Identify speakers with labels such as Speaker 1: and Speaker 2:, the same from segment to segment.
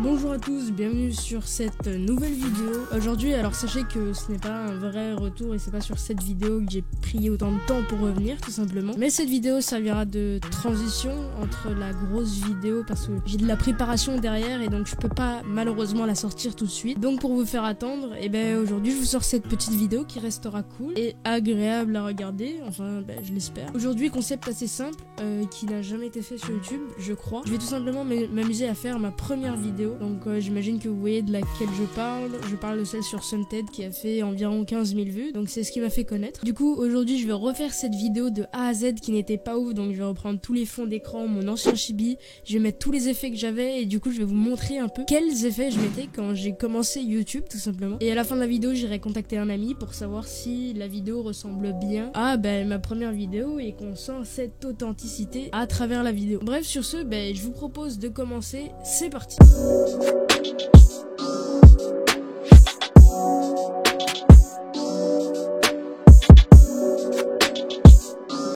Speaker 1: Bonjour à tous, bienvenue sur cette nouvelle vidéo. Aujourd'hui, alors sachez que ce n'est pas un vrai retour et c'est pas sur cette vidéo que j'ai pris autant de temps pour revenir tout simplement. Mais cette vidéo servira de transition entre la grosse vidéo parce que j'ai de la préparation derrière et donc je peux pas malheureusement la sortir tout de suite. Donc pour vous faire attendre, et ben aujourd'hui je vous sors cette petite vidéo qui restera cool et agréable à regarder, enfin je l'espère. Aujourd'hui concept assez simple qui n'a jamais été fait sur YouTube, je crois. Je vais tout simplement m'amuser à faire ma première vidéo. Donc j'imagine que vous voyez de laquelle je parle. Je parle de celle sur Sunted qui a fait environ 15 000 vues. Donc c'est ce qui m'a fait connaître. Du coup aujourd'hui je vais refaire cette vidéo de A à Z qui n'était pas ouf. Donc je vais reprendre tous les fonds d'écran, mon ancien chibi. Je vais mettre tous les effets que j'avais. Et du coup je vais vous montrer un peu quels effets je mettais quand j'ai commencé YouTube tout simplement. Et à la fin de la vidéo j'irai contacter un ami pour savoir si la vidéo ressemble bien à ma première vidéo. Et qu'on sent cette authenticité à travers la vidéo. Bref sur ce je vous propose de commencer. C'est parti.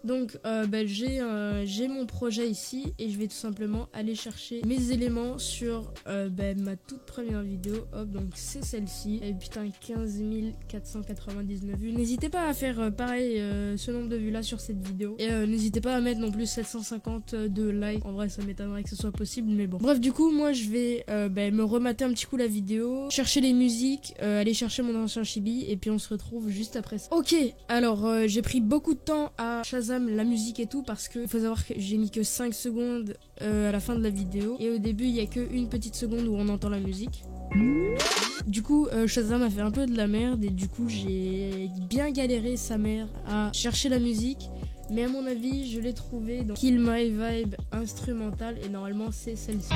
Speaker 1: Donc j'ai mon projet ici et je vais tout simplement aller chercher mes éléments sur ma toute première vidéo. Hop, donc c'est celle-ci. Et putain, 15 499 vues. N'hésitez pas à faire pareil ce nombre de vues là sur cette vidéo. Et n'hésitez pas à mettre non plus 750 de likes. En vrai ça m'étonnerait que ce soit possible, mais bon. Bref, du coup moi je vais me remater un petit coup la vidéo, chercher les musiques, aller chercher mon ancien chibi et puis on se retrouve juste après ça. Ok, alors j'ai pris beaucoup de temps à Shazam la musique et tout parce que faut savoir que j'ai mis que 5 secondes à la fin de la vidéo et au début il y a que une petite seconde où on entend la musique. Du coup Shazam a fait un peu de la merde et du coup j'ai bien galéré sa mère à chercher la musique, mais à mon avis je l'ai trouvé dans Kill My Vibe instrumentale et normalement c'est celle-ci.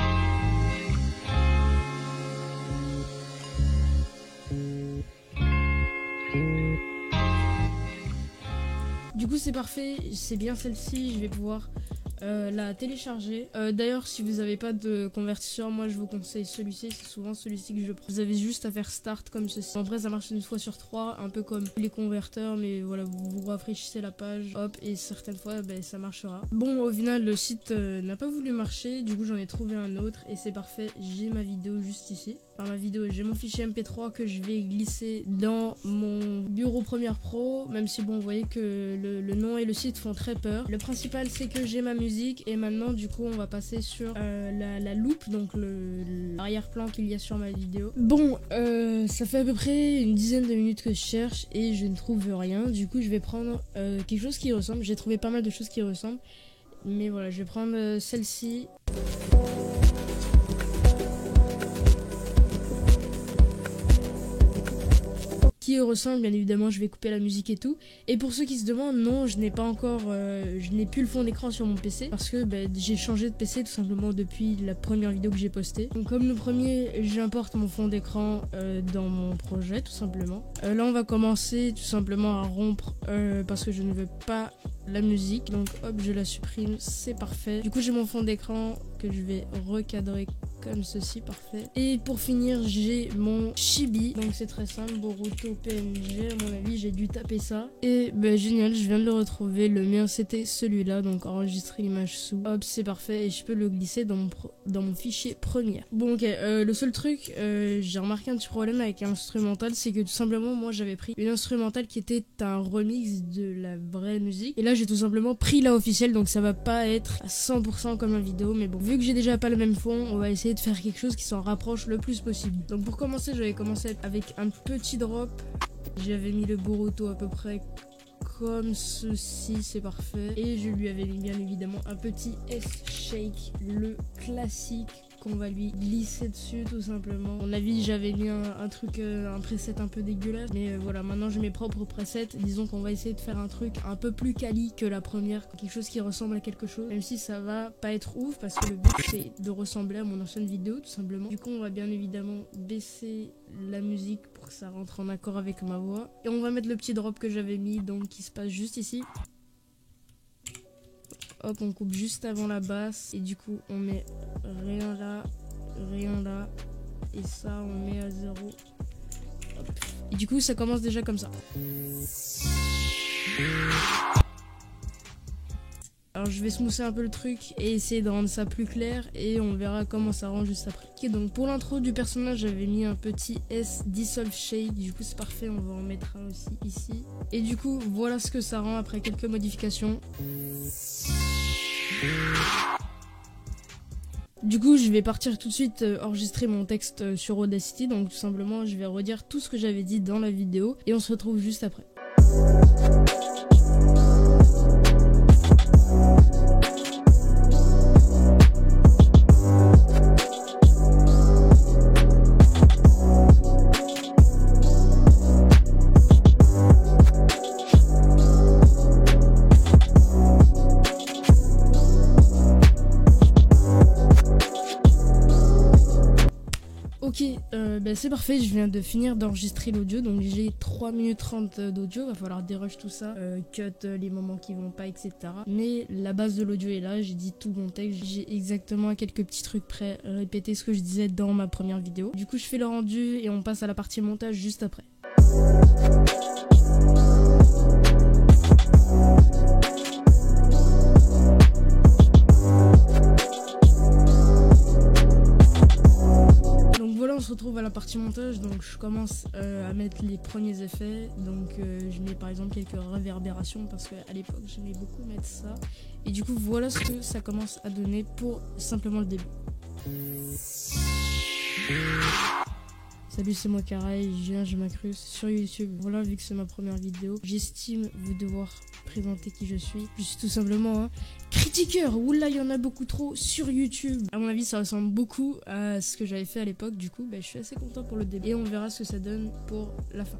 Speaker 1: Du coup c'est parfait, c'est bien celle-ci, je vais pouvoir la télécharger. D'ailleurs si vous n'avez pas de convertisseur, moi je vous conseille celui-ci, c'est souvent celui-ci que je prends. Vous avez juste à faire start comme ceci. En vrai ça marche une fois sur 3, un peu comme les converteurs, mais voilà, vous rafraîchissez la page, hop, et certaines fois ça marchera. Bon, au final le site n'a pas voulu marcher, du coup j'en ai trouvé un autre et c'est parfait, j'ai ma vidéo juste ici. Enfin ma vidéo, j'ai mon fichier MP3 que je vais glisser dans mon bureau Premiere Pro, même si bon vous voyez que le nom et le site font très peur. Le principal c'est que j'ai ma musique et maintenant du coup on va passer sur la loupe, donc l'arrière-plan qu'il y a sur ma vidéo. Bon, ça fait à peu près une dizaine de minutes que je cherche et je ne trouve rien. Du coup je vais prendre quelque chose qui ressemble. J'ai trouvé pas mal de choses qui ressemblent, mais voilà, je vais prendre celle-ci. Qui ressemble, bien évidemment je vais couper la musique et tout. Et pour ceux qui se demandent, non, je n'ai pas encore je n'ai plus le fond d'écran sur mon PC parce que j'ai changé de PC tout simplement depuis la première vidéo que j'ai postée. Donc comme le premier, j'importe mon fond d'écran dans mon projet tout simplement. Là on va commencer tout simplement à rompre parce que je ne veux pas la musique, donc hop, je la supprime, c'est parfait. Du coup j'ai mon fond d'écran que je vais recadrer comme ceci, parfait. Et pour finir j'ai mon chibi, donc c'est très simple, Boruto PNG, à mon avis j'ai dû taper ça. Et génial, je viens de le retrouver, le mien c'était celui-là, donc enregistrer l'image sous, hop, c'est parfait et je peux le glisser dans mon fichier Premiere. Bon ok, le seul truc, j'ai remarqué un petit problème avec l'instrumental, c'est que tout simplement moi j'avais pris une instrumentale qui était un remix de la vraie musique et là j'ai tout simplement pris la officielle, donc ça va pas être à 100% comme la vidéo, mais bon, vu que j'ai déjà pas le même fond, on va essayer de faire quelque chose qui s'en rapproche le plus possible. Donc pour commencer, j'avais commencé avec un petit drop, j'avais mis le Boruto à peu près comme ceci, c'est parfait, et je lui avais mis bien évidemment un petit S-Shake, le classique qu'on va lui glisser dessus tout simplement. À mon avis j'avais mis un truc, un preset un peu dégueulasse, mais voilà, maintenant j'ai mes propres presets. Disons qu'on va essayer de faire un truc un peu plus quali que la première, quelque chose qui ressemble à quelque chose, même si ça va pas être ouf parce que le but c'est de ressembler à mon ancienne vidéo tout simplement. Du coup on va bien évidemment baisser la musique pour que ça rentre en accord avec ma voix et on va mettre le petit drop que j'avais mis, donc qui se passe juste ici. Hop, on coupe juste avant la basse et du coup on met rien là et ça on met à 0. Hop. Et du coup ça commence déjà comme ça. Alors je vais smoother un peu le truc et essayer de rendre ça plus clair et on verra comment ça rend juste après. Ok, donc pour l'intro du personnage j'avais mis un petit S Dissolve Shade, du coup c'est parfait, on va en mettre un aussi ici. Et du coup voilà ce que ça rend après quelques modifications. Du coup je vais partir tout de suite enregistrer mon texte sur Audacity, donc tout simplement je vais redire tout ce que j'avais dit dans la vidéo et on se retrouve juste après. Ok, c'est parfait, je viens de finir d'enregistrer l'audio, donc j'ai 3 minutes 30 d'audio, va falloir dérush tout ça, cut les moments qui vont pas, etc. Mais la base de l'audio est là, j'ai dit tout mon texte, j'ai exactement quelques petits trucs prêts, répéter ce que je disais dans ma première vidéo. Du coup je fais le rendu et on passe à la partie montage juste après. On se retrouve à la partie montage, donc je commence à mettre les premiers effets, donc je mets par exemple quelques réverbérations parce qu'à l'époque j'aimais beaucoup mettre ça, et du coup voilà ce que ça commence à donner pour simplement le début. Salut, c'est moi Karai, je m'incruste sur YouTube. Voilà, vu que c'est ma première vidéo, j'estime vous devoir présenter qui je suis. Je suis tout simplement un critiqueur. Oula, il y en a beaucoup trop sur YouTube. À mon avis, ça ressemble beaucoup à ce que j'avais fait à l'époque. Du coup, je suis assez content pour le début. Et on verra ce que ça donne pour la fin.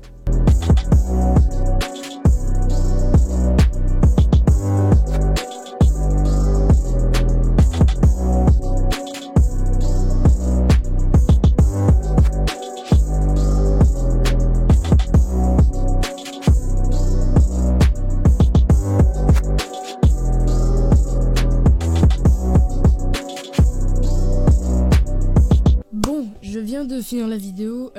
Speaker 1: De finir la vidéo,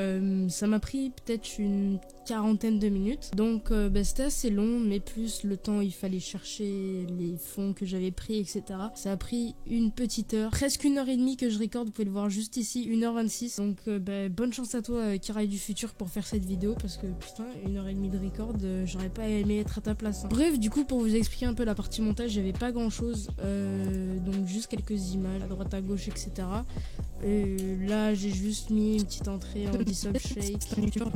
Speaker 1: ça m'a pris peut-être une quarantaine de minutes, donc c'était assez long, mais plus le temps il fallait chercher les fonds que j'avais pris, etc. Ça a pris une petite heure, presque 1h30 que je recorde, vous pouvez le voir juste ici, 1h26, donc bonne chance à toi Karai du futur pour faire cette vidéo, parce que putain, 1h30 de record, j'aurais pas aimé être à ta place, hein. Bref, du coup pour vous expliquer un peu la partie montage, j'avais pas grand chose, donc juste quelques images à droite à gauche, etc. Là j'ai juste mis une petite entrée en Dissolve Shade,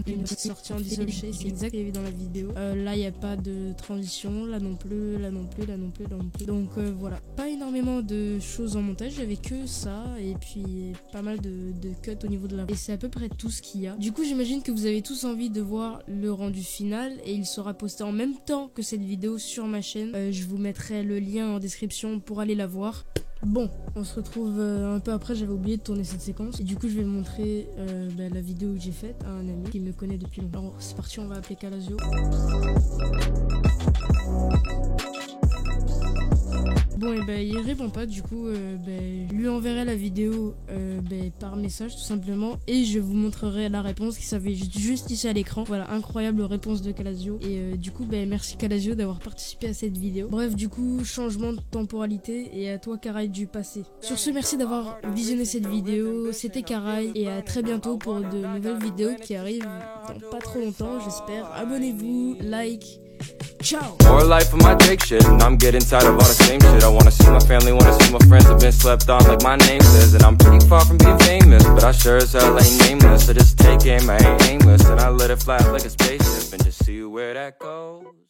Speaker 1: une petite sortie en Dissolve Shade, c'est exact ce qu'il y avait dans la vidéo. Là il n'y a pas de transition, là non plus, là non plus, là non plus, là non plus. Donc voilà, pas énormément de choses en montage, j'avais que ça et puis pas mal de cuts au niveau de la... Et c'est à peu près tout ce qu'il y a. Du coup j'imagine que vous avez tous envie de voir le rendu final et il sera posté en même temps que cette vidéo sur ma chaîne. Je vous mettrai le lien en description pour aller la voir. Bon, on se retrouve un peu après, j'avais oublié de tourner cette séquence. Et du coup, je vais montrer la vidéo que j'ai faite à un ami qui me connaît depuis longtemps. Alors, c'est parti, on va appeler Kalasio. Bon, et il répond pas, du coup, je lui enverrai la vidéo par message, tout simplement. Et je vous montrerai la réponse qui s'affiche juste ici à l'écran. Voilà, incroyable réponse de Kalasio. Et du coup, merci Kalasio d'avoir participé à cette vidéo. Bref, du coup, changement de temporalité. Et à toi, Karai du passé. Sur ce, merci d'avoir visionné cette vidéo. C'était Karai. Et à très bientôt pour de nouvelles vidéos qui arrivent dans pas trop longtemps, j'espère. Abonnez-vous, like. Ciao.
Speaker 2: More life of my Drake shit, and I'm getting tired of all the same shit. I wanna see my family, wanna see my friends. I've been slept on like my name says, and I'm pretty far from being famous, but I sure as hell ain't nameless. I just take aim, I ain't aimless, and I let it fly like a spaceship and just see where that goes.